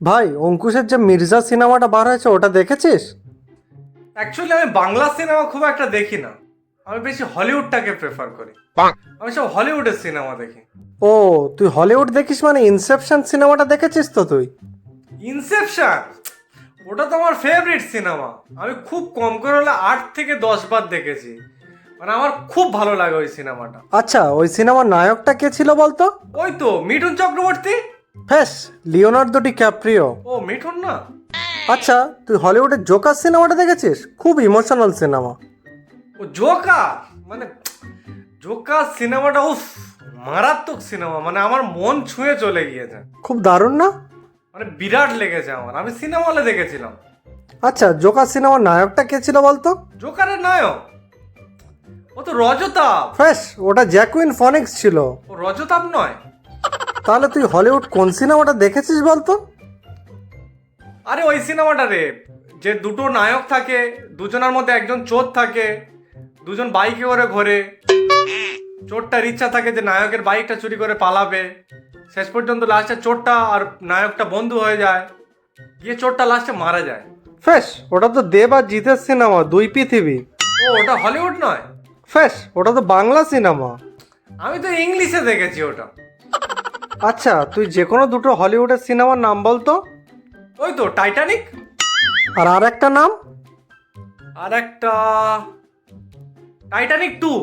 ভাই অঙ্কুশের যে মির্জা সিনেমাটা বার হয়েছে ওটা দেখেছিস? অ্যাকচুয়ালি আমি বাংলা সিনেমা খুব একটা দেখি না। আমি বেশি হলিউডটাকে প্রেফার করি। আমি সব হলিউডের সিনেমা দেখি। ও, তুই হলিউড দেখিস মানে ইনসেপশন সিনেমাটা দেখেছিস তো তুই? ইনসেপশন, ওটা তো আমার ফেভারিট সিনেমা। আমি খুব কম করে হলে 8 থেকে 10 বার দেখেছি। মানে আমার খুব ভালো লাগে ওই সিনেমাটা। আচ্ছা, ওই সিনেমার নায়কটা কে ছিল বলতো? ওই তো মিঠুন চক্রবর্তী। হ্যাঁ, লিওনার্দো ডিক্যাপ্রিও। ও মিঠুন না? আচ্ছা, তুই হলিউডের জোকার সিনেমাটা দেখেছিস? খুব ইমোশনাল সিনেমা। ও জোকার, মানে জোকার সিনেমাটা উফ, মারাত্মক সিনেমা। মানে আমার মন ছুঁয়ে চলে গিয়েছে। খুব দারুণ না? মানে বিরাট লেগেছে আমার। আমি সিনেমা হলে দেখেছিলাম। আচ্ছা, জোকার সিনেমার নায়কটা কে ছিল বলতো? জোকারের নায়ক ও তো রজতাভ। ফ্রেশ, ওটা জ্যাকুইন ফনিক্স ছিল। ও রজতাভ নয়? তাহলে তুই হলিউড কোন সিনেমাটা দেখেছিস বলতো? আরে ওই সিনেমাটা রে, যে দুটো নায়ক থাকে, দুজনের মধ্যে একজন চোর থাকে, দুজন বাইকে করে ঘোরে। চোরটার ইচ্ছা থাকে যে নায়কের বাইকটা চুরি করে পালাবে। শেষ পর্যন্ত লাস্টে চোরটা আর নায়কটা বন্ধু হয়ে যায়, গিয়ে চোরটা লাস্টে মারা যায়। ফ্রেশ, ওটা তো দেব আর জিতের সিনেমা, দুই পৃথিবী। ও ওটা হলিউড নয়? ফ্রেশ, ওটা তো বাংলা সিনেমা। আমি তো ইংলিশে দেখেছি ওটা। আচ্ছা, তুই যে কোনো দুটো হলিউডের সিনেমার নাম বলতো। ওই তো টাইটানিক। আর একটা নাম? আর একটা টাইটানিক 2।